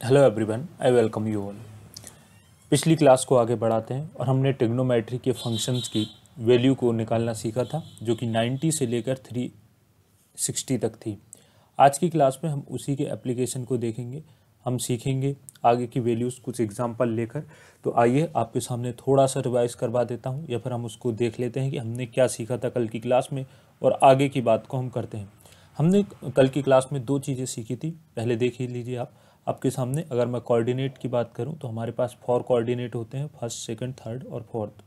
Hello everyone, I welcome you all. पिछली class को आगे बढ़ाते हैं और हमने ट्रिग्नोमेट्री के फंक्शंस की वैल्यू को निकालना सीखा था जो कि 90 से लेकर 360 तक थी। आज की क्लास में हम उसी के एप्लीकेशन को देखेंगे। हम सीखेंगे आगे की वैल्यूज़ कुछ एग्जांपल लेकर। तो आइए आपके सामने थोड़ा सा रिवाइज करवा देता हूँ या फिर हम उसको देख लेते हैं कि हमने क्या सीखा था कल की क्लास में और आगे की बात को हम करते हैं। हमने कल की क्लास में दो चीज़ें सीखी थी, पहले देख ही लीजिए आप आपके सामने। अगर मैं कोऑर्डिनेट की बात करूं तो हमारे पास 4 कोऑर्डिनेट होते हैं, फर्स्ट, सेकंड, थर्ड और फोर्थ।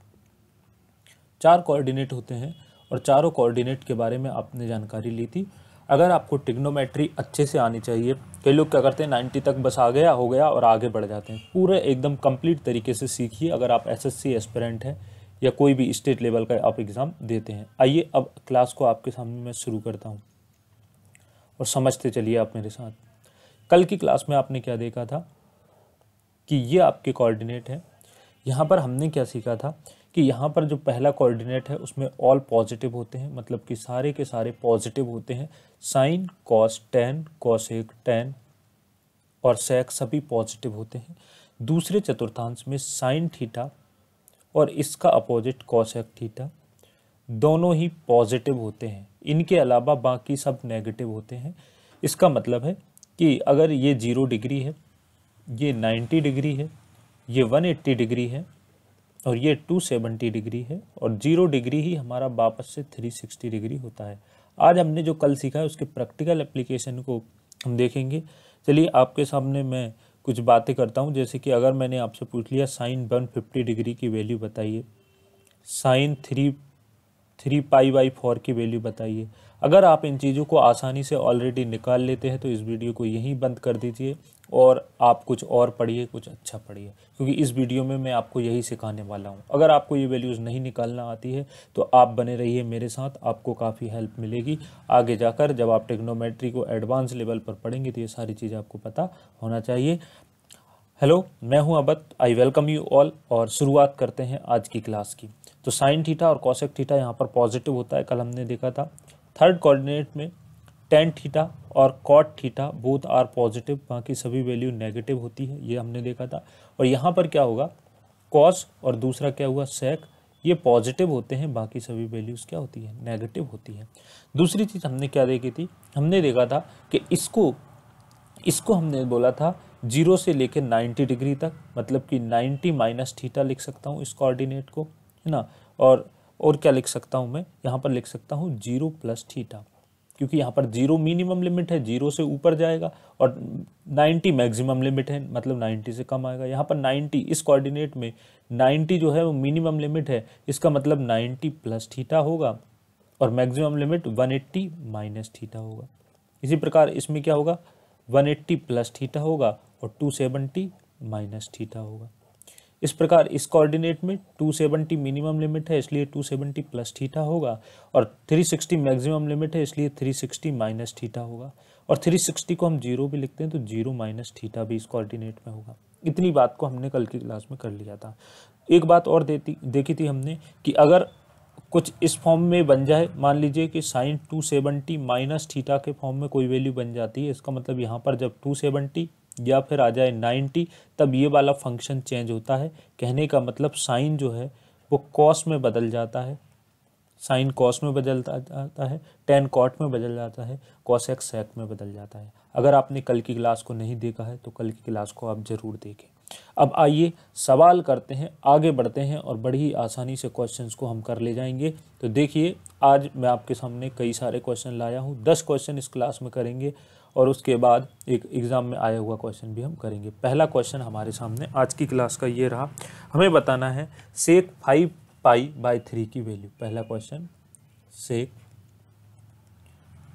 4 कोऑर्डिनेट होते हैं और चारों कोऑर्डिनेट के बारे में आपने जानकारी ली थी। अगर आपको ट्रिग्नोमेट्री अच्छे से आनी चाहिए, कई लोग क्या करते हैं 90 तक बस आ गया हो गया और आगे बढ़ जाते हैं। पूरे एकदम कंप्लीट तरीके से सीखिए अगर आप एसएससी एस्पिरेंट हैं या कोई भी स्टेट लेवल का आप एग्ज़ाम देते हैं। आइए अब क्लास को आपके सामने मैं शुरू करता हूँ और समझते चलिए आप मेरे साथ। कल की क्लास में आपने क्या देखा था कि ये आपके कोऑर्डिनेट है। यहाँ पर हमने क्या सीखा था कि यहाँ पर जो पहला कोऑर्डिनेट है उसमें ऑल पॉजिटिव होते हैं, मतलब कि सारे के सारे पॉजिटिव होते हैं। Sine, cos, tan, cosec, tan और सेक सभी पॉजिटिव होते हैं। दूसरे चतुर्थांश में साइन थीटा और इसका अपोजिट कॉसेक थीटा दोनों ही पॉजिटिव होते हैं। इनके अलावा बाकी सब नेगेटिव होते हैं। इसका मतलब है कि अगर ये 0 डिग्री है, ये 90 डिग्री है, ये 180 डिग्री है और ये 270 डिग्री है और 0 डिग्री ही हमारा वापस से 360 डिग्री होता है। आज हमने जो कल सीखा है उसके प्रैक्टिकल एप्लीकेशन को हम देखेंगे। चलिए आपके सामने मैं कुछ बातें करता हूँ। जैसे कि अगर मैंने आपसे पूछ लिया साइन 150 डिग्री की वैल्यू बताइए, साइन 3 पाई बाई 4 की वैल्यू बताइए। अगर आप इन चीज़ों को आसानी से ऑलरेडी निकाल लेते हैं तो इस वीडियो को यहीं बंद कर दीजिए और आप कुछ और पढ़िए, कुछ अच्छा पढ़िए, क्योंकि इस वीडियो में मैं आपको यही सिखाने वाला हूँ। अगर आपको ये वैल्यूज़ नहीं निकालना आती है तो आप बने रहिए मेरे साथ, आपको काफ़ी हेल्प मिलेगी आगे जाकर। जब आप ट्रिग्नोमेट्री को एडवांस लेवल पर पढ़ेंगे तो ये सारी चीज़ें आपको पता होना चाहिए। हेलो, मैं हूं Abat, I welcome you all और शुरुआत करते हैं आज की क्लास की। तो साइन थीटा और कॉसेक थीटा यहाँ पर पॉजिटिव होता है, कल हमने देखा था। थर्ड कोऑर्डिनेट में टेन थीटा और cot theta both are positive, बाकी सभी वैल्यू नेगेटिव होती है, ये हमने देखा था। और यहाँ पर क्या होगा, कॉस और दूसरा क्या हुआ सेक, ये पॉजिटिव होते हैं, बाकी सभी वैल्यूज़ क्या होती है, नेगेटिव होती है। दूसरी चीज़ हमने क्या देखी थी, हमने देखा था कि इसको हमने बोला था 0 से लेकर 90 डिग्री तक, मतलब कि 90 माइनस थीटा लिख सकता हूँ इस कोऑर्डिनेट को, है ना। और क्या लिख सकता हूँ मैं, यहाँ पर लिख सकता हूँ 0 प्लस थीटा, क्योंकि यहाँ पर 0 मिनिमम लिमिट है, 0 से ऊपर जाएगा और 90 मैक्सिमम लिमिट है, मतलब 90 से कम आएगा। यहाँ पर 90 इस कोऑर्डिनेट में 90 जो है वो मिनिमम लिमिट है, इसका मतलब 90 प्लस थीटा होगा और मैक्सिमम लिमिट 180 माइनस थीटा होगा। इसी प्रकार इसमें क्या होगा, 180 प्लस थीटा होगा और 270 माइनस थीटा होगा। इस प्रकार इस कोऑर्डिनेट में 270 मिनिमम लिमिट है, इसलिए 270 प्लस थीटा होगा और 360 मैक्सिमम लिमिट है, इसलिए 360 माइनस थीटा होगा। और 360 को हम 0 भी लिखते हैं तो 0 माइनस थीटा भी इस कोऑर्डिनेट में होगा। इतनी बात को हमने कल की क्लास में कर लिया था। एक बात और देखी थी हमने कि अगर कुछ इस फॉर्म में बन जाए, मान लीजिए कि साइन 270 माइनस थीटा के फॉर्म में कोई वैल्यू बन जाती है, इसका मतलब यहाँ पर जब 270 या फिर आ जाए 90 तब ये वाला फंक्शन चेंज होता है। कहने का मतलब साइन जो है वो कॉस में बदल जाता है, साइन कॉस में बदल जाता है, टेन कॉट में बदल जाता है, कॉसेक सेक में बदल जाता है। अगर आपने कल की क्लास को नहीं देखा है तो कल की क्लास को आप ज़रूर देखें। अब आइए सवाल करते हैं, आगे बढ़ते हैं और बड़ी ही आसानी से क्वेश्चंस को हम कर ले जाएंगे। तो देखिए आज मैं आपके सामने कई सारे क्वेश्चन लाया हूँ, 10 क्वेश्चन इस क्लास में करेंगे और उसके बाद एक एग्ज़ाम में आया हुआ क्वेश्चन भी हम करेंगे। पहला क्वेश्चन हमारे सामने आज की क्लास का ये रहा, हमें बताना है सेक 5 पाई बाई 3 की वैल्यू। पहला क्वेश्चन, सेक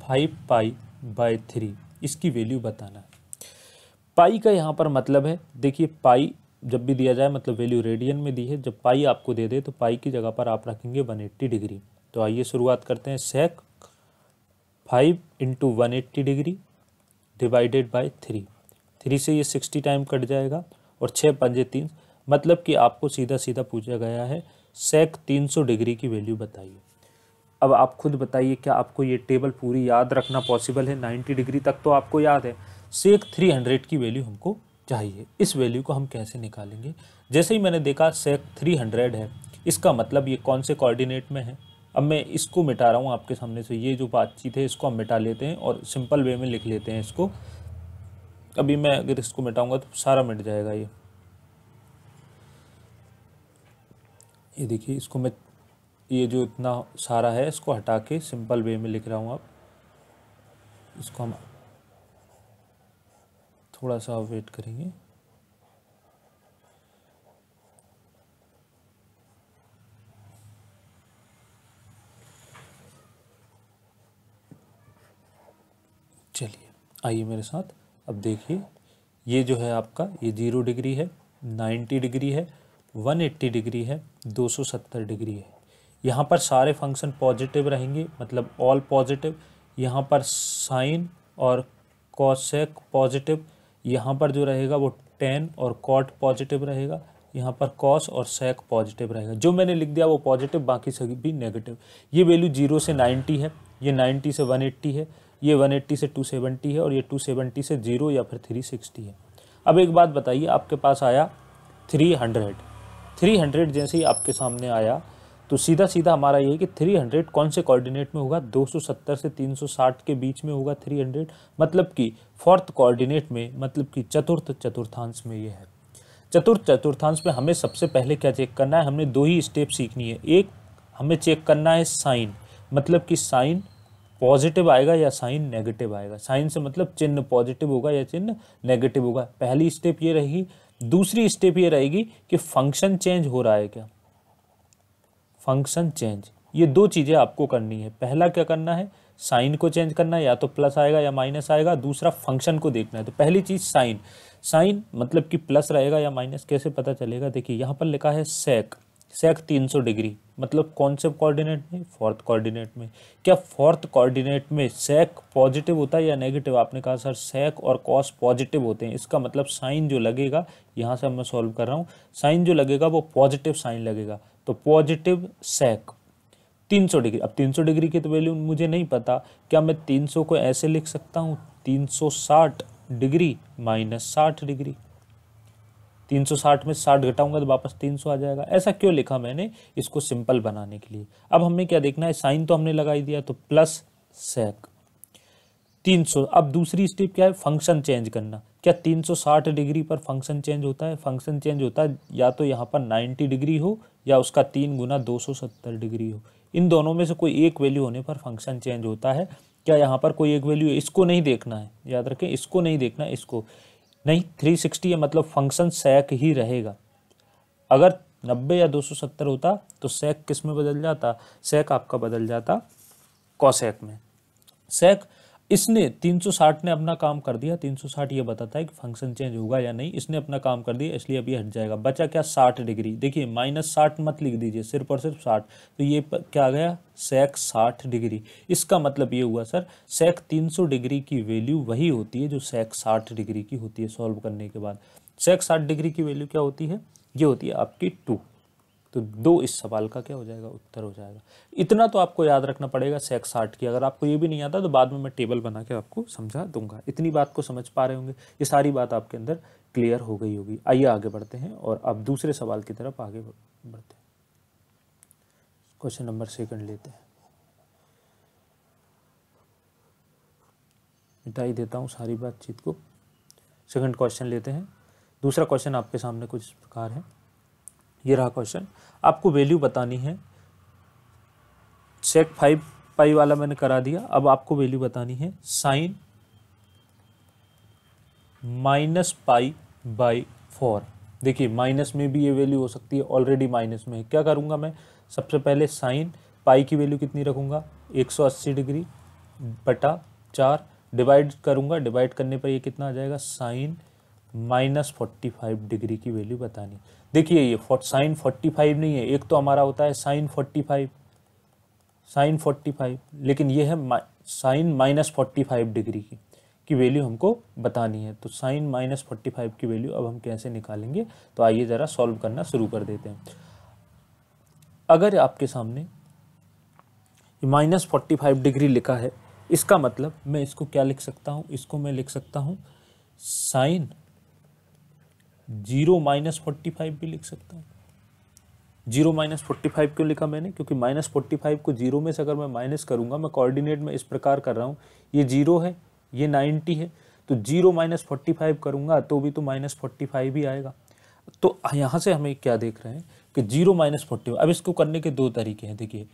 5 पाई बाई 3 इसकी वैल्यू बताना है। पाई का यहाँ पर मतलब है, देखिए पाई जब भी दिया जाए मतलब वैल्यू रेडियन में दी है, जब पाई आपको दे दे तो पाई की जगह पर आप रखेंगे 180 डिग्री। तो आइए शुरुआत करते हैं। सेक 5 इंटू 180 डिग्री डिवाइडेड बाई 3 से ये 60 टाइम कट जाएगा और 6 पंजे 3, मतलब कि आपको सीधा सीधा पूछा गया है सेक 300 डिग्री की वैल्यू बताइए। अब आप खुद बताइए क्या आपको ये टेबल पूरी याद रखना पॉसिबल है? 90 डिग्री तक तो आपको याद है, सेक 300 की वैल्यू हमको चाहिए। इस वैल्यू को हम कैसे निकालेंगे? जैसे ही मैंने देखा सेक 300 है, इसका मतलब ये कौन से कोऑर्डिनेट में है। अब मैं इसको मिटा रहा हूँ आपके सामने से, ये जो बातचीत है इसको हम मिटा लेते हैं और सिंपल वे में लिख लेते हैं इसको। अभी मैं अगर इसको मिटाऊंगा तो सारा मिट जाएगा। ये देखिए, इसको मैं, ये जो इतना सारा है इसको हटा के सिंपल वे में लिख रहा हूँ। अब इसको हम थोड़ा सा वेट करेंगे। चलिए आइए मेरे साथ। अब देखिए, ये जो है आपका, ये 0 डिग्री है, 90 डिग्री है, 180 डिग्री है, 270 डिग्री है। यहाँ पर सारे फंक्शन पॉजिटिव रहेंगे, मतलब ऑल पॉजिटिव। यहाँ पर साइन और कॉसेक पॉजिटिव। यहाँ पर जो रहेगा वो टेन और कॉट पॉजिटिव रहेगा। यहाँ पर कॉस और सेक पॉजिटिव रहेगा। जो मैंने लिख दिया वो पॉजिटिव, बाकी सभी भी नेगेटिव। ये वैल्यू 0 से 90 है, ये 90 से 180 है, ये 180 से 270 है, और ये 270 से 0 या फिर 360 है। अब एक बात बताइए, आपके पास आया 300 जैसे ही आपके सामने आया तो सीधा सीधा हमारा ये है कि 300 कौन से कोऑर्डिनेट में होगा? 270 से 360 के बीच में होगा 300, मतलब कि फोर्थ कोऑर्डिनेट में, मतलब कि चतुर्थ चतुर्थांश में ये है। चतुर्थ चतुर्थांश में हमें सबसे पहले क्या चेक करना है? हमने 2 ही स्टेप सीखनी है। एक, हमें चेक करना है साइन, मतलब कि साइन पॉजिटिव आएगा या साइन नेगेटिव आएगा। साइन से मतलब चिन्ह पॉजिटिव होगा या चिन्ह नेगेटिव होगा। पहली स्टेप ये रहेगी। दूसरी स्टेप ये रहेगी कि फंक्शन चेंज हो रहा है क्या, फंक्शन चेंज। ये 2 चीज़ें आपको करनी है। पहला क्या करना है? साइन को चेंज करना है, या तो प्लस आएगा या माइनस आएगा। दूसरा फंक्शन को देखना है। तो पहली चीज़ साइन, साइन मतलब कि प्लस रहेगा या माइनस, कैसे पता चलेगा? देखिए यहाँ पर लिखा है सेक, सेक 300 डिग्री, मतलब कौन से कोऑर्डिनेट में? फोर्थ कोऑर्डिनेट में। क्या फोर्थ कोऑर्डिनेट में सेक पॉजिटिव होता है या नेगेटिव? आपने कहा सर सेक और कॉस पॉजिटिव होते हैं। इसका मतलब साइन जो लगेगा, यहाँ से मैं सॉल्व कर रहा हूँ, साइन जो लगेगा वो पॉजिटिव साइन लगेगा। तो पॉजिटिव सेक 300 डिग्री। अब 300 डिग्री की तो वैल्यू मुझे नहीं पता, क्या मैं 300 को ऐसे लिख सकता हूँ? 360 डिग्री माइनस 60 डिग्री। 360 में 60 घटाऊंगा तो वापस 300 आ जाएगा। ऐसा क्यों लिखा मैंने? इसको सिंपल बनाने के लिए। अब हमें क्या देखना है? साइन तो हमने लगा ही दिया, तो प्लस सेक 300। अब दूसरी स्टेप क्या है? फंक्शन चेंज करना। क्या 360 डिग्री पर फंक्शन चेंज होता है? फंक्शन चेंज होता है या तो यहाँ पर 90 डिग्री हो या उसका 3 गुना 270 डिग्री हो। इन दोनों में से कोई एक वैल्यू होने पर फंक्शन चेंज होता है। क्या यहाँ पर कोई एक वैल्यू है? इसको नहीं देखना है, याद रखें, इसको नहीं देखना है, इसको नहीं। 360 है मतलब फंक्शन सेक ही रहेगा। अगर 90 या 270 होता तो सेक किस में बदल जाता? सेक आपका बदल जाता कॉसेक में। सेक, इसने 360 ने अपना काम कर दिया। 360 ये बताता है कि फंक्शन चेंज होगा या नहीं, इसने अपना काम कर दिया, इसलिए अभी हट जाएगा। बचा क्या? 60 डिग्री। देखिए -60 मत लिख दीजिए, सिर्फ और सिर्फ 60। तो ये क्या आ गया? सेक 60 डिग्री। इसका मतलब ये हुआ सर, सेक 300 डिग्री की वैल्यू वही होती है जो सेक 60 डिग्री की होती है सॉल्व करने के बाद। सेक 60 डिग्री की वैल्यू क्या होती है? ये होती है आपकी 2। तो 2 इस सवाल का क्या हो जाएगा? उत्तर हो जाएगा। इतना तो आपको याद रखना पड़ेगा सेक 60 की। अगर आपको ये भी नहीं आता तो बाद में मैं टेबल बना के आपको समझा दूंगा। इतनी बात को समझ पा रहे होंगे, ये सारी बात आपके अंदर क्लियर हो गई होगी। आइए आगे बढ़ते हैं और अब दूसरे सवाल की तरफ आगे बढ़ते हैं। क्वेश्चन नंबर 2 लेते हैं। मिटा ही देता हूँ सारी बातचीत को। सेकंड क्वेश्चन लेते हैं। दूसरा क्वेश्चन आपके सामने कुछ इस प्रकार है। ये रहा क्वेश्चन। आपको वैल्यू बतानी है। सेक 5 पाई वाला मैंने करा दिया। अब आपको वैल्यू बतानी है साइन -π/4। देखिए माइनस में भी ये वैल्यू हो सकती है, ऑलरेडी माइनस में है। क्या करूँगा मैं? सबसे पहले साइन पाई की वैल्यू कितनी रखूँगा? 180 डिग्री बटा 4 डिवाइड करूँगा। डिवाइड करने पर ये कितना आ जाएगा? साइन -45 डिग्री की वैल्यू बतानी। देखिए ये साइन 45 नहीं है, एक तो हमारा होता है साइन 45, लेकिन ये है साइन -45 डिग्री की वैल्यू हमको बतानी है। तो साइन -45 की वैल्यू अब हम कैसे निकालेंगे? तो आइए ज़रा सॉल्व करना शुरू कर देते हैं। अगर आपके सामने -45 डिग्री लिखा है, इसका मतलब मैं इसको क्या लिख सकता हूँ? इसको मैं लिख सकता हूँ साइन 0 माइनस 45 भी लिख सकता हूँ। 0 माइनस 45 क्यों लिखा मैंने? क्योंकि माइनस 45 को 0 में से अगर मैं माइनस करूँगा, मैं कोऑर्डिनेट में इस प्रकार कर रहा हूँ, ये 0 है, ये 90 है, तो 0 माइनस 45 करूँगा तो भी तो माइनस 45 ही आएगा। तो यहाँ से हमें क्या देख रहे हैं कि 0 माइनस 45। अब इसको करने के दो तरीके हैं। देखिए,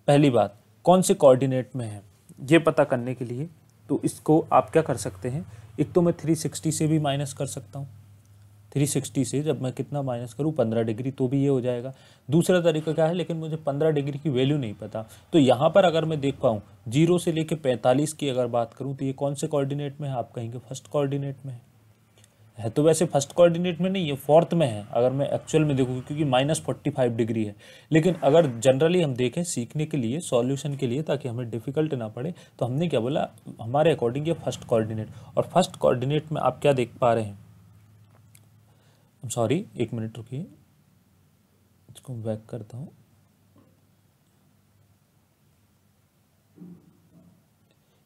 पहली बात, कौन से कोऑर्डिनेट में है ये पता करने के लिए तो इसको आप क्या कर सकते हैं, एक तो मैं 360 से भी माइनस कर सकता हूँ। 360 से जब मैं कितना माइनस करूँ 15 डिग्री, तो भी ये हो जाएगा। दूसरा तरीका क्या है, लेकिन मुझे 15 डिग्री की वैल्यू नहीं पता, तो यहाँ पर अगर मैं देख पाऊँ 0 से लेके 45 की अगर बात करूँ तो ये कौन से कोऑर्डिनेट में है? आप कहेंगे फर्स्ट कोऑर्डिनेट में है। तो वैसे फर्स्ट कोऑर्डिनेट में नहीं, ये फोर्थ में है अगर मैं एक्चुअल में देखूँ, क्योंकि माइनस 45 डिग्री है। लेकिन अगर जनरली हम देखें सीखने के लिए, सॉल्यूशन के लिए, ताकि हमें डिफिकल्ट ना पड़े, तो हमने क्या बोला, हमारे अकॉर्डिंग ये फर्स्ट कोऑर्डिनेट। और फर्स्ट कोऑर्डिनेट में आप क्या देख पा रहे हैं, सॉरी एक मिनट रुकिए, इसको बैक करता हूँ।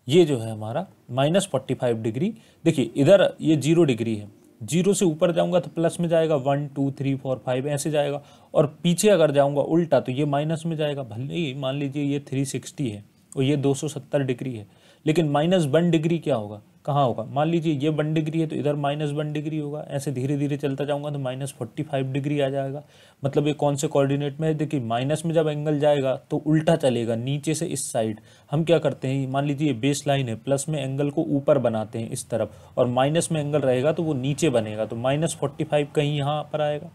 ये जो है हमारा माइनस 45 डिग्री, देखिए इधर ये 0 डिग्री है, 0 से ऊपर जाऊंगा तो प्लस में जाएगा, 1 2 3 4 5 ऐसे जाएगा, और पीछे अगर जाऊंगा उल्टा तो ये माइनस में जाएगा। भले ही मान लीजिए ये 360 है और ये 270 डिग्री है, लेकिन माइनस 1 डिग्री क्या होगा, कहाँ होगा? मान लीजिए ये 1 डिग्री है तो इधर माइनस 1 डिग्री होगा। ऐसे धीरे धीरे चलता जाऊंगा तो माइनस 45 डिग्री आ जाएगा। मतलब ये कौन से कोऑर्डिनेट में है? देखिए, माइनस में जब एंगल जाएगा तो उल्टा चलेगा, नीचे से इस साइड। हम क्या करते हैं, मान लीजिए ये बेस लाइन है, प्लस में एंगल को ऊपर बनाते हैं इस तरफ, और माइनस में एंगल रहेगा तो वो नीचे बनेगा, तो माइनस 45 कहीं यहाँ पर आएगा,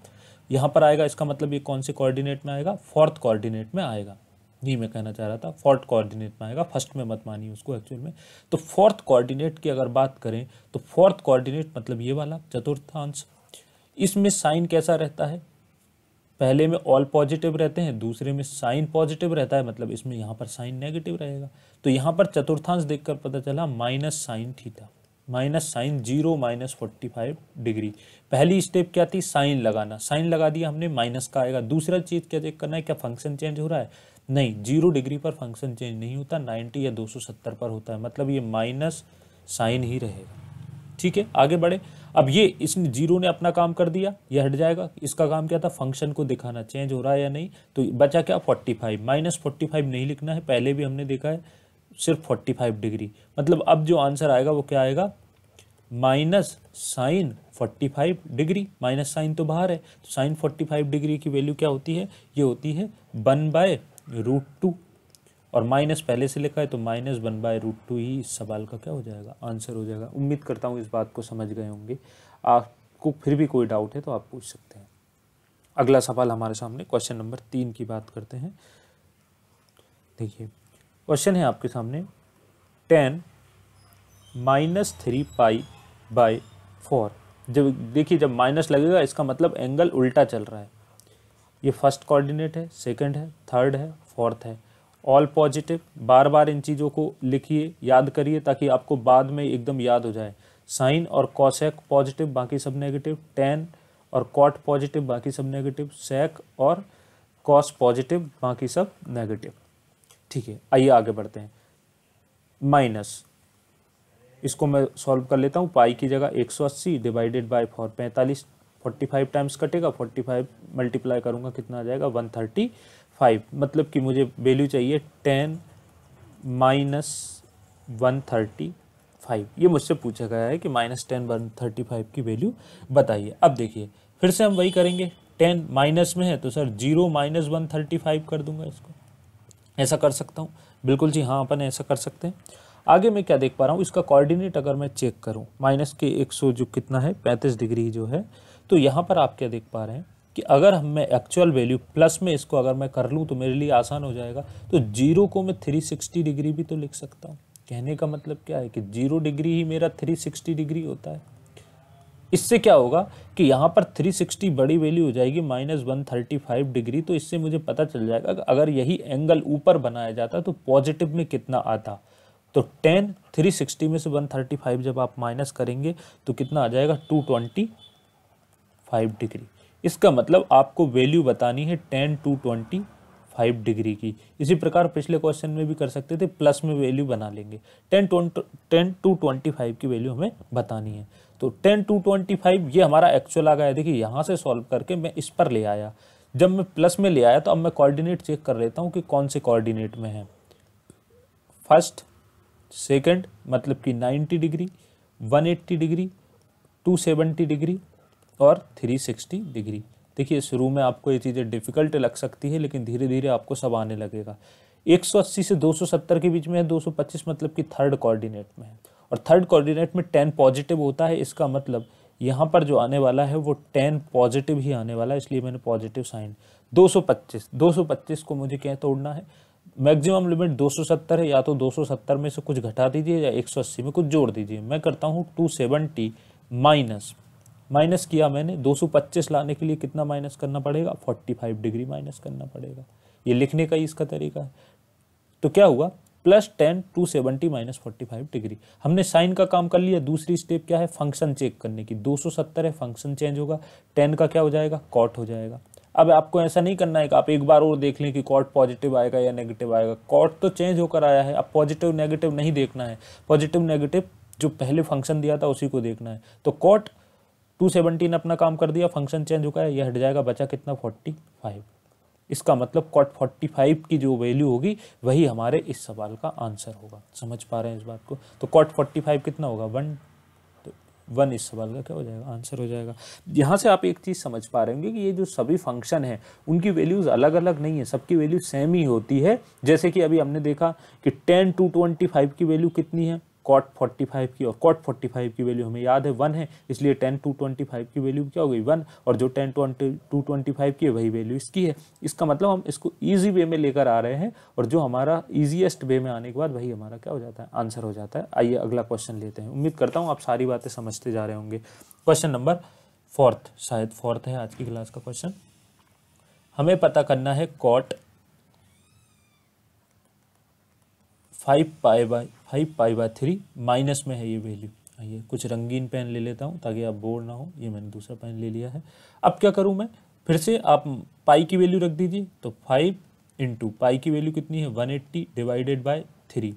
यहाँ पर आएगा। इसका मतलब ये कौन से कोऑर्डिनेट में आएगा? फोर्थ कोऑर्डिनेट में आएगा। ये मैं कहना चाह रहा था, फोर्थ कोऑर्डिनेट में आएगा, फर्स्ट में मत मानिए उसको एक्चुअल में। तो फोर्थ कोऑर्डिनेट की अगर बात करें तो फोर्थ कोऑर्डिनेट मतलब ये वाला चतुर्थांश। इसमें साइन कैसा रहता है? पहले में ऑल पॉजिटिव रहते हैं, दूसरे में साइन पॉजिटिव रहता है, मतलब इसमें यहाँ पर साइन नेगेटिव रहेगा। तो यहाँ पर चतुर्थांश देखकर पता चला minus sine theta, minus sine 0 minus 45 degree. पहली स्टेप क्या थी? साइन लगाना, साइन लगा दिया हमने, माइनस का आएगा। दूसरा चीज़ क्या चेक करना है, क्या फंक्शन चेंज हो रहा है? नहीं, 0 डिग्री पर फंक्शन चेंज नहीं होता, 90 या 270 पर होता है, मतलब ये माइनस साइन ही रहेगा। ठीक है, आगे बढ़े। अब ये इसने 0 ने अपना काम कर दिया, ये हट जाएगा। इसका काम क्या था? फंक्शन को दिखाना, चेंज हो रहा है या नहीं। तो बचा क्या? 45। माइनस 45 नहीं लिखना है, पहले भी हमने देखा है, सिर्फ 45 डिग्री। मतलब अब जो आंसर आएगा वो क्या आएगा? Minus sine 45 degree. Minus sine तो बाहर है, तो साइन 45 डिग्री की वैल्यू क्या होती है? ये होती है 1/√2, और माइनस पहले से लिखा है तो माइनस 1/√2 ही इस सवाल का क्या हो जाएगा? आंसर हो जाएगा। उम्मीद करता हूँ इस बात को समझ गए होंगे। आपको फिर भी कोई डाउट है तो आप पूछ सकते हैं। अगला सवाल हमारे सामने, क्वेश्चन नंबर 3 की बात करते हैं। देखिए, क्वेश्चन है आपके सामने, 10 माइनस 3π/4। जब देखिए, जब माइनस लगेगा इसका मतलब एंगल उल्टा चल रहा है। ये फर्स्ट कोऑर्डिनेट है, सेकंड है, थर्ड है, फोर्थ है। ऑल पॉजिटिव, बार बार इन चीज़ों को लिखिए, याद करिए, ताकि आपको बाद में एकदम याद हो जाए। साइन और कॉसेक पॉजिटिव, बाकी सब नेगेटिव। टेन और कॉट पॉजिटिव, बाकी सब नेगेटिव। सेक और कॉस पॉजिटिव, बाकी सब नेगेटिव। ठीक है, आइए आगे बढ़ते हैं। माइनस, इसको मैं सॉल्व कर लेता हूँ। पाई की जगह 180 डिवाइडेड बाय 4, 45 टाइम्स कटेगा, 45 मल्टीप्लाई करूँगा, कितना आ जाएगा? 135। मतलब कि मुझे वैल्यू चाहिए 10 माइनस 135। ये मुझसे पूछा गया है कि माइनस 10 135 की वैल्यू बताइए। अब देखिए, फिर से हम वही करेंगे। 10 माइनस में है तो सर 0 माइनस 135 कर दूंगा इसको। ऐसा कर सकता हूँ? बिल्कुल जी हाँ, अपन ऐसा कर सकते हैं। आगे मैं क्या देख पा रहा हूँ, इसका कोऑर्डिनेट अगर मैं चेक करूँ, माइनस के 100 जो कितना है 35 डिग्री जो है, तो यहाँ पर आप क्या देख पा रहे हैं कि अगर मैं एक्चुअल वैल्यू प्लस में इसको अगर मैं कर लूँ तो मेरे लिए आसान हो जाएगा। तो 0 को मैं 360 डिग्री भी तो लिख सकता हूँ। कहने का मतलब क्या है कि 0 डिग्री ही मेरा 360 डिग्री होता है। इससे क्या होगा कि यहाँ पर 360 बड़ी वैल्यू हो जाएगी माइनस 135 डिग्री। तो इससे मुझे पता चल जाएगा कि अगर यही एंगल ऊपर बनाया जाता तो पॉजिटिव में कितना आता। तो 10 360 में से 135 जब आप माइनस करेंगे तो कितना आ जाएगा? 225 डिग्री। इसका मतलब आपको वैल्यू बतानी है 10 225 5 डिग्री की। इसी प्रकार पिछले क्वेश्चन में भी कर सकते थे, प्लस में वैल्यू बना लेंगे। 10 to 25 की वैल्यू हमें बतानी है। तो 10 to 25 ये हमारा एक्चुअल आ गया। देखिए यहाँ से सॉल्व करके मैं इस पर ले आया, जब मैं प्लस में ले आया तो अब मैं कोऑर्डिनेट चेक कर लेता हूँ कि कौन से कोऑर्डिनेट में है। फर्स्ट, सेकंड मतलब कि 90 डिग्री, 180 डिग्री, 270 डिग्री और 360 डिग्री। देखिए शुरू में आपको ये चीज़ें डिफिकल्ट लग सकती है, लेकिन धीरे धीरे आपको सब आने लगेगा। 180 से 270 के बीच में है 225, मतलब कि थर्ड कोऑर्डिनेट में है, और थर्ड कोऑर्डिनेट में 10 पॉजिटिव होता है। इसका मतलब यहाँ पर जो आने वाला है वो 10 पॉजिटिव ही आने वाला है, इसलिए मैंने पॉजिटिव साइन। 225 को मुझे क्या तोड़ना है, मैक्सिमम लिमिट 270 है, या तो 270 में से कुछ घटा दीजिए या 180 में कुछ जोड़ दीजिए। मैं करता हूँ 270 माइनस किया मैंने। 225 लाने के लिए कितना माइनस करना पड़ेगा, 45 डिग्री माइनस करना पड़ेगा। ये लिखने का ही इसका तरीका है। तो क्या हुआ, +10 270 - 45 डिग्री। हमने साइन का काम कर लिया। दूसरी स्टेप क्या है, फंक्शन चेक करने की। 270 है, फंक्शन चेंज होगा, 10 का क्या हो जाएगा, कॉट हो जाएगा। अब आपको ऐसा नहीं करना है कि आप एक बार और देख लें कि कॉट पॉजिटिव आएगा या नेगेटिव आएगा। कॉट तो चेंज होकर आया है, अब पॉजिटिव नेगेटिव नहीं देखना है। पॉजिटिव नेगेटिव जो पहले फंक्शन दिया था उसी को देखना है। तो कॉट 270 ने अपना काम कर दिया, फंक्शन चेंज हो गया, यह हट जाएगा, बचा कितना, 45। इसका मतलब कॉट 45 की जो वैल्यू होगी वही हमारे इस सवाल का आंसर होगा। समझ पा रहे हैं इस बात को। तो कॉट 45 कितना होगा, 1। तो 1 इस सवाल का क्या हो जाएगा, आंसर हो जाएगा। यहाँ से आप एक चीज़ समझ पा रहे होंगे कि ये जो सभी फंक्शन हैं उनकी वैल्यूज़ अलग अलग नहीं है, सबकी वैल्यू सेम ही होती है। जैसे कि अभी हमने देखा कि 10 to 25 की वैल्यू कितनी है, कॉट 45 की, और कॉट 45 की वैल्यू हमें याद है 1 है, इसलिए 10 to 25 की वैल्यू क्या हो गई, 1। और जो 10 to 25 की है वही वैल्यू इसकी है। इसका मतलब हम इसको ईजी वे में लेकर आ रहे हैं, और जो हमारा ईजीएस्ट वे में आने के बाद वही हमारा क्या हो जाता है, आंसर हो जाता है। आइए अगला क्वेश्चन लेते हैं। उम्मीद करता हूँ आप सारी बातें समझते जा रहे होंगे। क्वेश्चन नंबर 4, शायद 4 है आज की क्लास का क्वेश्चन। हमें पता करना है कॉट 5π/3 माइनस में है ये वैल्यू। आइए कुछ रंगीन पेन ले लेता हूँ ताकि आप बोर ना हो। ये मैंने दूसरा पेन ले लिया है। अब क्या करूँ मैं, फिर से आप पाई की वैल्यू रख दीजिए। तो 5 × पाई की वैल्यू कितनी है, 180 / 3।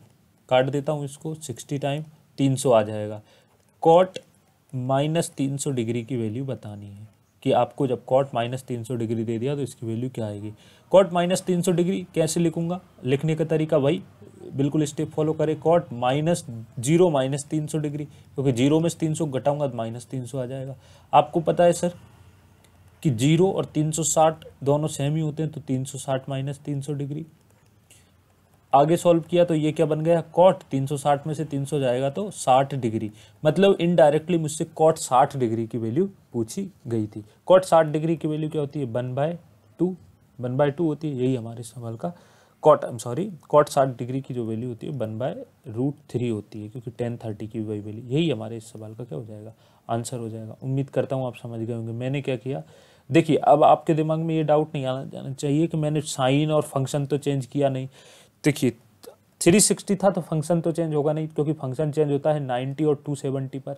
काट देता हूँ इसको, 60 टाइम 300 आ जाएगा। कॉट -300 डिग्री की वैल्यू बतानी है कि आपको जब कॉट -300 डिग्री दे दिया तो इसकी वैल्यू क्या आएगी। कॉट -300 डिग्री कैसे लिखूंगा, लिखने का तरीका वही, बिल्कुल स्टेप फॉलो करें। कॉट -0 - 300 डिग्री, क्योंकि 0 में से 300 घटाऊंगा तो -300 आ जाएगा। आपको पता है सर कि 0 और 360 दोनों सेम ही होते हैं, तो 360 - 300 डिग्री। आगे सॉल्व किया तो ये क्या बन गया, कॉट 360 में से 300 जाएगा तो 60 डिग्री। मतलब इनडायरेक्टली मुझसे कॉट 60 डिग्री की वैल्यू पूछी गई थी। कॉट 60 डिग्री की वैल्यू क्या होती है, 1/2 होती है। यही हमारे सवाल का कॉट 60 डिग्री की जो वैल्यू होती है 1/√3 होती है, क्योंकि 10/30 की वही वैल्यू। यही हमारे इस सवाल का क्या हो जाएगा, आंसर हो जाएगा। उम्मीद करता हूँ आप समझ गए होंगे मैंने क्या किया। देखिए अब आपके दिमाग में ये डाउट नहीं आना जाना चाहिए कि मैंने साइन और फंक्शन तो चेंज किया नहीं। देखिए 360 था तो फंक्शन तो चेंज होगा नहीं, क्योंकि फंक्शन चेंज होता है 90 और 270 पर,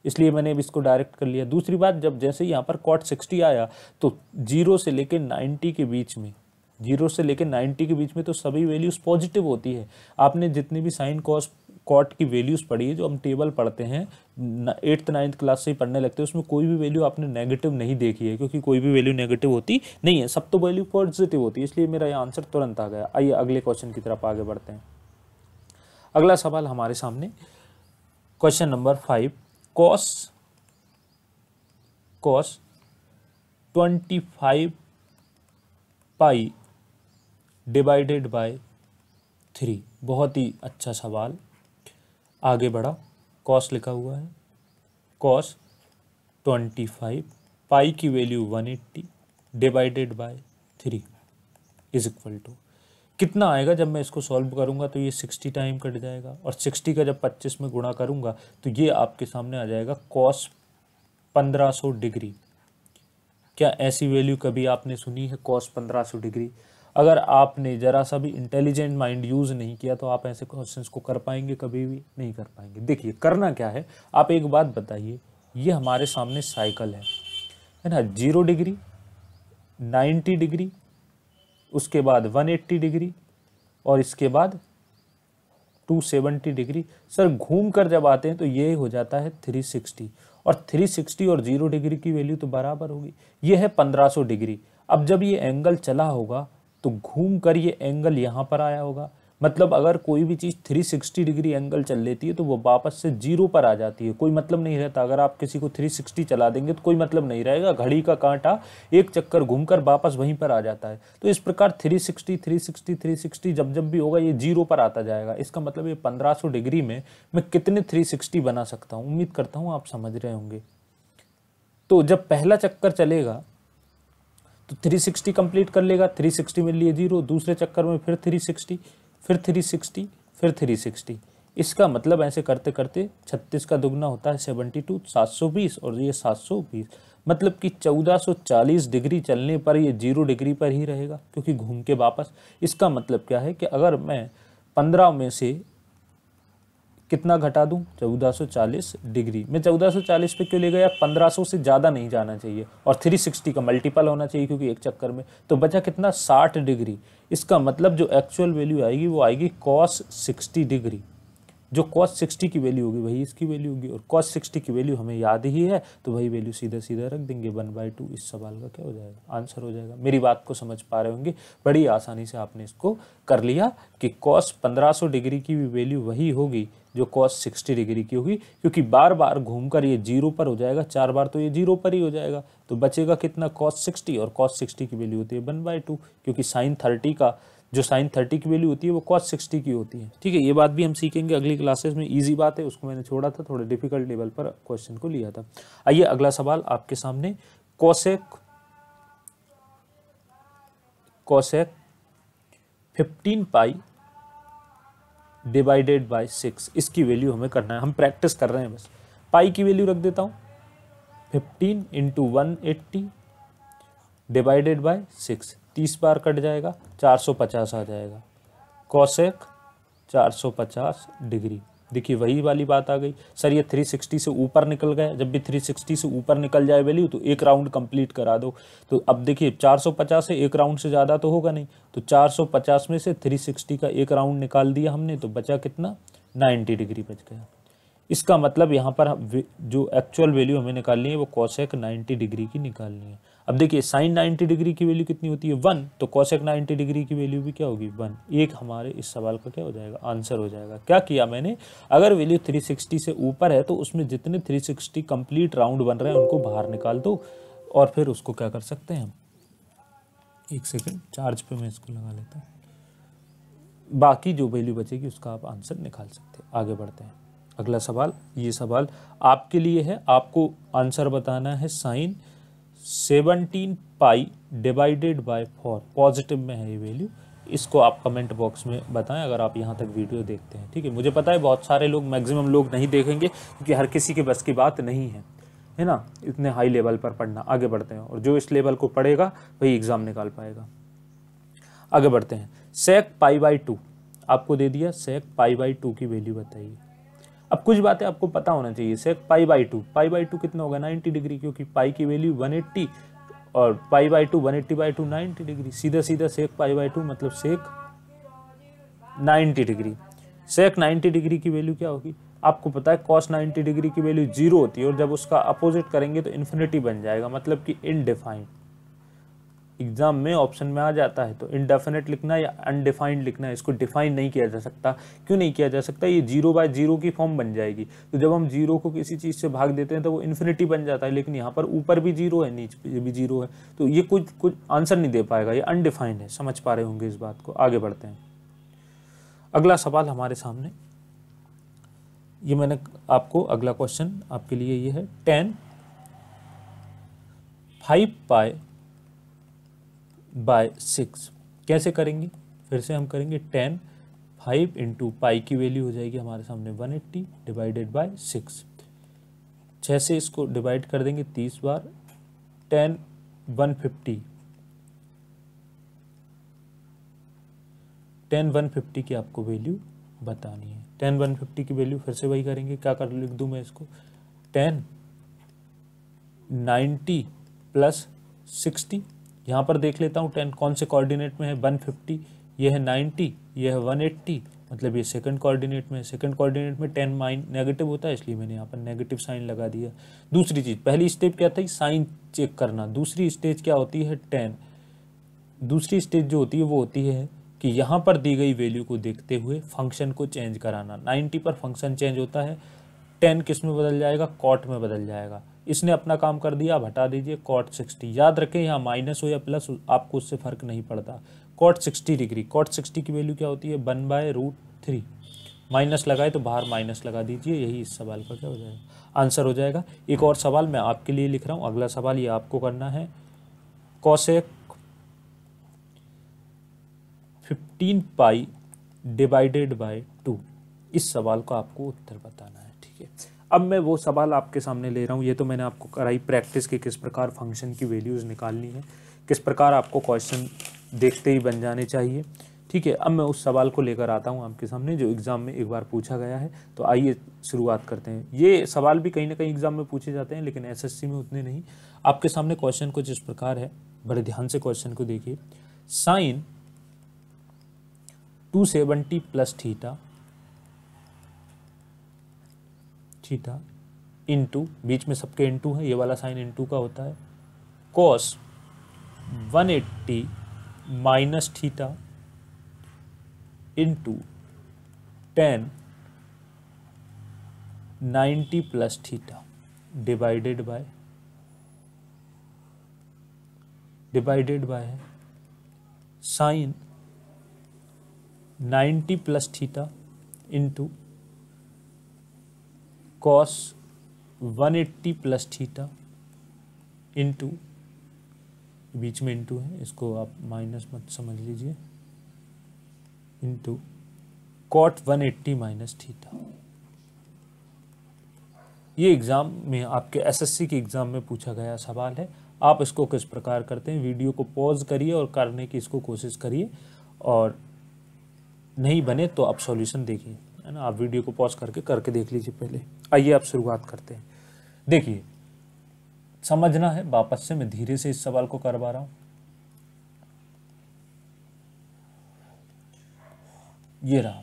इसलिए मैंने अब इसको डायरेक्ट कर लिया। दूसरी बात, जब जैसे यहाँ पर कॉट 60 आया तो 0 से लेकर 90 के बीच में, 0 से लेकर 90 के बीच में तो सभी वैल्यूज़ पॉजिटिव होती है। आपने जितनी भी साइन कॉस कॉट की वैल्यूज़ पढ़ी है, जो हम टेबल पढ़ते हैं 8th 9th क्लास से ही पढ़ने लगते हैं, उसमें कोई भी वैल्यू आपने नेगेटिव नहीं देखी है, क्योंकि कोई भी वैल्यू नेगेटिव होती नहीं है, सब तो वैल्यू पॉजिटिव होती है। इसलिए मेरा ये आंसर तुरंत आ गया। आइए अगले क्वेश्चन की तरफ आगे बढ़ते हैं। अगला सवाल हमारे सामने क्वेश्चन नंबर 5, cos 25π / 3। बहुत ही अच्छा सवाल, आगे बढ़ा। cos लिखा हुआ है, cos 25 पाई की वैल्यू 180 / 3 इज इक्वल टू कितना आएगा। जब मैं इसको सॉल्व करूंगा तो ये 60 टाइम कट जाएगा, और 60 का जब 25 में गुणा करूंगा तो ये आपके सामने आ जाएगा cos 1500 डिग्री। क्या ऐसी वैल्यू कभी आपने सुनी है, cos 1500 डिग्री? अगर आपने जरा सा भी इंटेलिजेंट माइंड यूज़ नहीं किया तो आप ऐसे क्वेश्चंस को कर पाएंगे, कभी भी नहीं कर पाएंगे। देखिए करना क्या है, आप एक बात बताइए, ये हमारे सामने साइकिल है ना, 0 डिग्री, 90 डिग्री, उसके बाद 180 डिग्री और इसके बाद 270 डिग्री। सर घूम कर जब आते हैं तो ये हो जाता है 360 और 360 और 0 डिग्री की वैल्यू तो बराबर होगी। ये है 1500 डिग्री। अब जब ये एंगल चला होगा तो घूम कर ये एंगल यहाँ पर आया होगा। मतलब अगर कोई भी चीज़ 360 डिग्री एंगल चल लेती है तो वो वापस से 0 पर आ जाती है, कोई मतलब नहीं रहता। अगर आप किसी को 360 चला देंगे तो कोई मतलब नहीं रहेगा, घड़ी का कांटा एक चक्कर घूमकर वापस वहीं पर आ जाता है। तो इस प्रकार 360 360 360 जब जब भी होगा ये 0 पर आता जाएगा। इसका मतलब ये 1500 डिग्री में मैं कितने 360 बना सकता हूँ, उम्मीद करता हूँ आप समझ रहे होंगे। तो जब पहला चक्कर चलेगा तो 360 कंप्लीट कर लेगा, 360 में लिए 0, दूसरे चक्कर में फिर 360, फिर 360, फिर 360। इसका मतलब ऐसे करते करते 36 का दुगना होता है 72, 720 और ये 720, मतलब कि 1440 डिग्री चलने पर ये 0 डिग्री पर ही रहेगा क्योंकि घूम के वापस। इसका मतलब क्या है कि अगर मैं 15 में से कितना घटा दूं, 1440 डिग्री। मैं 1440 पे क्यों ले गया, 1500 से ज़्यादा नहीं जाना चाहिए और 360 का मल्टीपल होना चाहिए क्योंकि एक चक्कर में। तो बचा कितना, 60 डिग्री। इसका मतलब जो एक्चुअल वैल्यू आएगी वो आएगी cos 60 डिग्री। जो cos 60 की वैल्यू होगी वही इसकी वैल्यू होगी और cos 60 की वैल्यू हमें याद ही है तो वही वैल्यू सीधा सीधा रख देंगे। 1/2 इस सवाल का क्या हो जाएगा, आंसर हो जाएगा। मेरी बात को समझ पा रहे होंगे, बड़ी आसानी से आपने इसको कर लिया कि cos 1500 डिग्री की भी वैल्यू वही होगी जो cos 60 डिग्री की होगी, क्योंकि बार बार घूमकर ये 0 पर हो जाएगा, 4 बार तो ये 0 पर ही हो जाएगा। तो बचेगा कितना, cos 60 और cos 60 की वैल्यू होती है 1/2 क्योंकि sin 30 का जो sin 30 की वैल्यू होती है वो cos 60 की होती है। ठीक है, ये बात भी हम सीखेंगे अगली क्लासेस में। इजी बात है, उसको मैंने छोड़ा था, थोड़े डिफिकल्ट लेवल पर क्वेश्चन को लिया था। आइए अगला सवाल आपके सामने, कोसेक 15 पाई डिवाइडेड बाय 6, इसकी वैल्यू हमें करना है। हम प्रैक्टिस कर रहे हैं बस। पाई की वैल्यू रख देता हूँ 15 into 180 divided by 6, 30 bar cut जाएगा, 450 आ जाएगा। Cosec 450 degree. देखिए वही वाली बात आ गई। सर ये 360 से ऊपर निकल गया, जब भी 360 से ऊपर निकल जाए वैल्यू तो एक राउंड कंप्लीट करा दो। तो अब देखिए 450 से एक राउंड से ज़्यादा तो होगा नहीं, तो 450 में से 360 का एक राउंड निकाल दिया हमने, तो बचा कितना, 90 डिग्री बच गया। इसका मतलब यहाँ पर जो एक्चुअल वैल्यू हमें निकालनी है वो कोसेक 90 डिग्री की निकालनी है। अब देखिए साइन 90 डिग्री की वैल्यू कितनी होती है, 1, तो कोसेक 90 डिग्री की वैल्यू भी क्या होगी, 1। एक हमारे इस सवाल का क्या हो जाएगा, आंसर हो जाएगा। क्या किया मैंने, अगर वैल्यू 360 से ऊपर है तो उसमें जितने 360 कंप्लीट राउंड बन रहे हैं उनको बाहर निकाल दो और फिर उसको क्या कर सकते हैं, एक सेकेंड चार्ज पे मैं इसको लगा लेता हूँ, बाकी जो वैल्यू बचेगी उसका आप आंसर निकाल सकते हैं। आगे बढ़ते हैं, अगला सवाल। ये सवाल आपके लिए है, आपको आंसर बताना है sine 17 pi divided by 4, positive में है ये वैल्यू। इसको आप कमेंट बॉक्स में बताएं अगर आप यहाँ तक वीडियो देखते हैं। ठीक है, मुझे पता है बहुत सारे लोग, मैक्सिमम लोग नहीं देखेंगे क्योंकि हर किसी के बस की बात नहीं है ना, इतने हाई लेवल पर पढ़ना। आगे बढ़ते हैं, और जो इस लेवल को पढ़ेगा वही एग्जाम निकाल पाएगा। आगे बढ़ते हैं, सेक π/2 आपको दे दिया, सेक π/2 की वैल्यू बताइए। अब कुछ बातें आपको पता होना चाहिए। सेक π/2 कितना होगा, 90 डिग्री, क्योंकि पाई की वैल्यू 180 और π/2 180/2 90 डिग्री। सीधा सीधा सेक π/2 मतलब सेक 90 डिग्री। सेक 90 डिग्री की वैल्यू क्या होगी, आपको पता है cos 90 डिग्री की वैल्यू 0 होती है और जब उसका अपोजिट करेंगे तो इन्फिनिटी बन जाएगा, मतलब कि इनडिफाइंड। एग्जाम में ऑप्शन में आ जाता है तो इनडेफिनेट लिखना या अनडिफाइंड लिखना है, इसको डिफाइन नहीं किया जा सकता। क्यों नहीं किया जा सकता, ये 0/0 की फॉर्म बन जाएगी। तो जब हम 0 को किसी चीज़ से भाग देते हैं तो वो इन्फिनिटी बन जाता है, लेकिन यहाँ पर ऊपर भी 0 है नीचे भी 0 है, तो ये कुछ आंसर नहीं दे पाएगा, ये अनडिफाइंड है। समझ पा रहे होंगे इस बात को। आगे बढ़ते हैं, अगला सवाल हमारे सामने, ये मैंने आपको अगला क्वेश्चन आपके लिए ये है, tan 5π/6 कैसे करेंगे, फिर से हम करेंगे। tan 5 इंटू पाई की वैल्यू हो जाएगी हमारे सामने 180 डिवाइडेड बाय 6, 6 से इसको डिवाइड कर देंगे 30 बार। tan 150 की आपको वैल्यू बतानी है। tan 150 की वैल्यू फिर से वही करेंगे, क्या कर लिख दूं मैं इसको, tan 90 + 60 यहाँ पर देख लेता हूँ 10 कौन से कोऑर्डिनेट में है, 150, ये है 90, ये है 180, मतलब ये सेकंड कोऑर्डिनेट में है। सेकंड कोऑर्डिनेट में 10 नेगेटिव होता है, इसलिए मैंने यहाँ पर नेगेटिव साइन लगा दिया। दूसरी चीज़, पहली स्टेप क्या थी, साइन चेक करना। दूसरी स्टेज क्या होती है, 10। दूसरी स्टेज जो होती है वो होती है कि यहाँ पर दी गई वैल्यू को देखते हुए फंक्शन को चेंज कराना। 90 पर फंक्शन चेंज होता है, 10 किस में बदल जाएगा, कॉट में बदल जाएगा। इसने अपना काम कर दिया, अब हटा दीजिए कॉट 60। याद रखें यहाँ माइनस हो या प्लस आपको उससे फर्क नहीं पड़ता। कॉट 60 डिग्री, कॉट 60 की वैल्यू क्या होती है, 1/√3। माइनस लगाए तो बाहर माइनस लगा दीजिए, यही इस सवाल का क्या हो जाएगा, आंसर हो जाएगा। एक और सवाल मैं आपके लिए लिख रहा हूँ, अगला सवाल ये आपको करना है। कोसेक 15 पाई डिवाइडेड बाय 2, इस सवाल का आपको उत्तर बताना है। ठीक है, अब मैं वो सवाल आपके सामने ले रहा हूँ। ये तो मैंने आपको कराई प्रैक्टिस की, किस प्रकार फंक्शन की वैल्यूज़ निकालनी है, किस प्रकार आपको क्वेश्चन देखते ही बन जाने चाहिए। ठीक है, अब मैं उस सवाल को लेकर आता हूँ आपके सामने जो एग्ज़ाम में एक बार पूछा गया है। तो आइए शुरुआत करते हैं। ये सवाल भी कहीं ना कहीं एग्ज़ाम में पूछे जाते हैं, लेकिन एसएससी में उतने नहीं। आपके सामने क्वेश्चन कुछ इस प्रकार है, बड़े ध्यान से क्वेश्चन को देखिए। साइन 270 प्लस थीटा इंटू, बीच में सबके इंटू है, ये वाला साइन इंटू का होता है, cos 180 minus theta into 10 90 plus theta divided by sine 90 plus theta into cos 180 plus theta into, बीच में इंटू है, इसको आप माइनस मत समझ लीजिए, इंटू कॉट 180 माइनस थीटा। ये एग्ज़ाम में आपके एसएससी के एग्ज़ाम में पूछा गया सवाल है। आप इसको किस प्रकार करते हैं, वीडियो को पॉज करिए और करने की इसको कोशिश करिए, और नहीं बने तो आप सॉल्यूशन देखिए, है ना। आप वीडियो को पॉज करके देख लीजिए पहले। आइए आप शुरुआत करते हैं। देखिए, समझना है, वापस से मैं धीरे से इस सवाल को करवा रहा हूँ। ये रहा,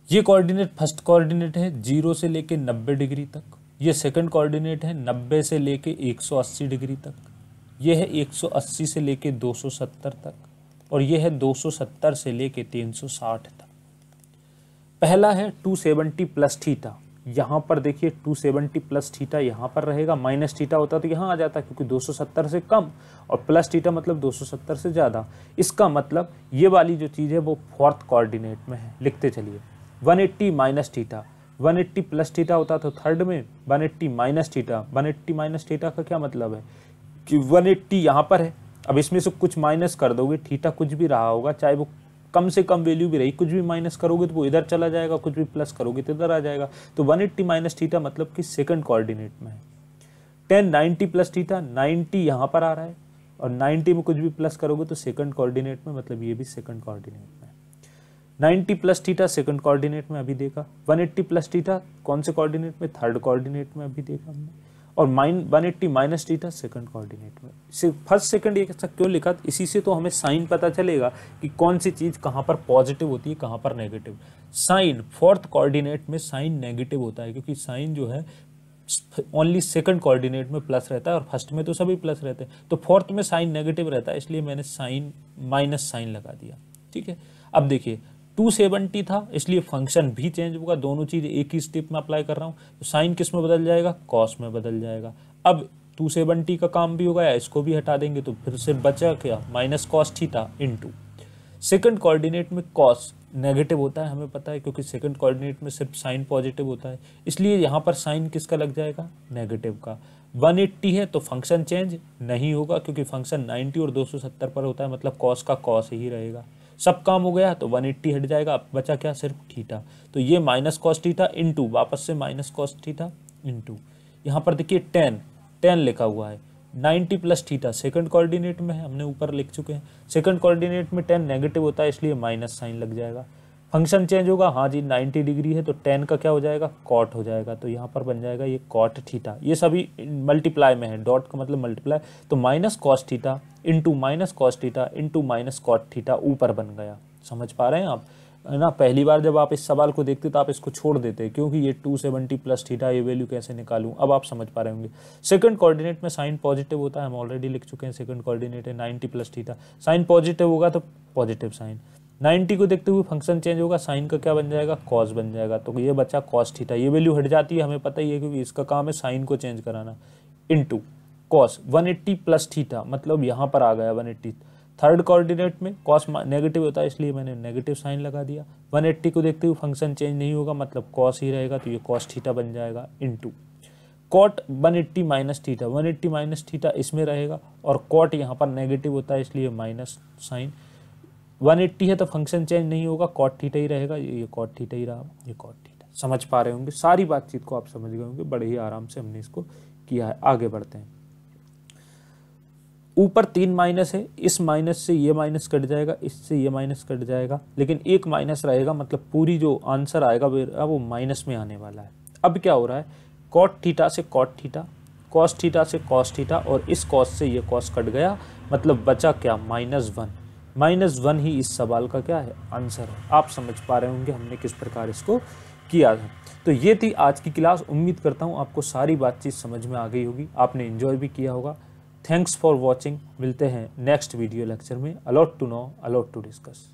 ये कोऑर्डिनेट फर्स्ट कोऑर्डिनेट है 0 से लेके 90 डिग्री तक। ये सेकंड कोऑर्डिनेट है 90 से लेके 180 डिग्री तक। ये है 180 से लेके 270 तक, और ये है 270 से लेके 360 तक। पहला है 270 प्लस थीटा। यहाँ पर देखिए 270 प्लस थीटा यहाँ पर रहेगा, माइनस थीटा होता तो यहाँ आ जाता, क्योंकि 270 से कम और प्लस थीटा मतलब 270 से ज़्यादा। इसका मतलब ये वाली जो चीज़ है वो फोर्थ कोऑर्डिनेट में है। लिखते चलिए, 180 माइनस थीटा, 180 प्लस थीटा होता तो थर्ड में, 180 माइनस थीटा। 180 माइनस थीटा का क्या मतलब है कि 180 यहाँ पर है, अब इसमें से कुछ माइनस कर दोगे, थीटा कुछ भी रहा होगा, चाहे वो कम से कम वैल्यू भी रही, कुछ भी माइनस करोगे तो वो इधर चला जाएगा, कुछ भी प्लस करोगे तो इधर आ जाएगा। तो 180 माइनस थीटा मतलब कि सेकंड कोऑर्डिनेट में है। 10 90 प्लस थीटा, 90 यहाँ पर आ रहा है, और 90 में कुछ भी प्लस करोगे तो सेकंड कोऑर्डिनेट में, मतलब ये भी सेकंड कोऑर्डिनेट में। 90 प्लस थीटा सेकंड कोऑर्डिनेट में अभी देखा, 180 प्लस थीटा कौन से कोऑर्डिनेट में, थर्ड कोऑर्डिनेट में अभी देखा हमने, और 180 माइनस थीटा सेकंड कोऑर्डिनेट में। फर्स्ट सेकंड ये ऐसा क्यों लिखा, इसी से तो हमें साइन पता चलेगा कि कौन सी चीज़ कहाँ पर पॉजिटिव होती है, कहाँ पर नेगेटिव। साइन फोर्थ कोऑर्डिनेट में साइन नेगेटिव होता है, क्योंकि साइन जो है ओनली सेकंड कोऑर्डिनेट में प्लस रहता है और फर्स्ट में तो सभी प्लस रहते हैं, तो फोर्थ में साइन नेगेटिव रहता है, इसलिए मैंने साइन माइनस साइन लगा दिया। ठीक है, अब देखिए 270 था, इसलिए फंक्शन भी चेंज होगा, दोनों चीज़ एक ही स्टेप में अप्लाई कर रहा हूँ, तो साइन किस में बदल जाएगा, कॉस में बदल जाएगा। अब 270 का काम भी हो गया, इसको भी हटा देंगे तो फिर से बचा क्या, minus cos theta into second coordinate में कॉस नेगेटिव होता है, हमें पता है, क्योंकि सेकंड कोऑर्डिनेट में सिर्फ साइन पॉजिटिव होता है, इसलिए यहाँ पर साइन किसका लग जाएगा, नेगेटिव का। 180 है तो फंक्शन चेंज नहीं होगा, क्योंकि फंक्शन 90 और 270 पर होता है, मतलब कॉस का कॉस ही रहेगा। सब काम हो गया तो 180 हट जाएगा, अब बचा क्या, सिर्फ थीटा। तो ये माइनस कॉस थीटा इंटू, वापस से माइनस कॉस थीटा इंटू, यहाँ पर देखिए 10 लिखा हुआ है, 90 प्लस थीटा सेकंड कोऑर्डिनेट में है, हमने ऊपर लिख चुके हैं। सेकंड कोऑर्डिनेट में 10 नेगेटिव होता है, इसलिए माइनस साइन लग जाएगा। फंक्शन चेंज होगा, हाँ जी 90 डिग्री है तो टेन का क्या हो जाएगा, कॉट हो जाएगा, तो यहाँ पर बन जाएगा ये कॉट थीटा। ये सभी मल्टीप्लाई में है, डॉट का मतलब मल्टीप्लाई, तो minus cos theta into minus cos theta into minus cot theta ऊपर बन गया। समझ पा रहे हैं आप, है ना। पहली बार जब आप इस सवाल को देखते तो आप इसको छोड़ देते क्योंकि ये 270 प्लस थीटा, ये वैल्यू कैसे निकालूं, अब आप समझ पा रहे होंगे। सेकंड कोऑर्डिनेट में साइन पॉजिटिव होता है, हम ऑलरेडी लिख चुके हैं, सेकंड कोऑर्डिनेट है 90 प्लस थीटा, साइन पॉजिटिव होगा तो पॉजिटिव साइन, 90 को देखते हुए फंक्शन चेंज होगा, साइन का क्या बन जाएगा, कॉस बन जाएगा, तो ये बचा कॉस थीटा, ये वैल्यू हट जाती है, हमें पता ही है क्योंकि इसका काम है साइन को चेंज कराना, इनटू कॉस 180 प्लस थीटा, मतलब यहाँ पर आ गया 180। थर्ड कोऑर्डिनेट में कॉस नेगेटिव होता है इसलिए मैंने नेगेटिव साइन लगा दिया, 180 को देखते हुए फंक्शन चेंज नहीं होगा मतलब कॉस ही रहेगा, तो ये कॉस थीटा बन जाएगा, into cot 180 minus theta, 180 minus theta इसमें रहेगा और कॉट यहाँ पर नेगेटिव होता है इसलिए माइनस साइन, 180 है तो फंक्शन चेंज नहीं होगा, कॉट थीटा ही रहेगा, ये कॉट थीटा ही रहा, ये कॉट थीटा। समझ पा रहे होंगे, सारी बातचीत को आप समझ गए होंगे, बड़े ही आराम से हमने इसको किया है। आगे बढ़ते हैं, ऊपर 3 माइनस है, इस माइनस से ये माइनस कट जाएगा, इससे ये माइनस कट जाएगा, लेकिन एक माइनस रहेगा, मतलब पूरी जो आंसर आएगा वो माइनस में आने वाला है। अब क्या हो रहा है, कॉट थीटा से कॉट थीटा, कॉस थीटा से कॉस थीटा, और इस कॉस से ये कॉस कट गया, मतलब बचा क्या, -1। -1 ही इस सवाल का क्या है, आंसर है। आप समझ पा रहे होंगे हमने किस प्रकार इसको किया था। तो ये थी आज की क्लास, उम्मीद करता हूँ आपको सारी बातचीत समझ में आ गई होगी, आपने एंजॉय भी किया होगा। थैंक्स फॉर वॉचिंग, मिलते हैं नेक्स्ट वीडियो लेक्चर में। A lot to know, a lot to discuss.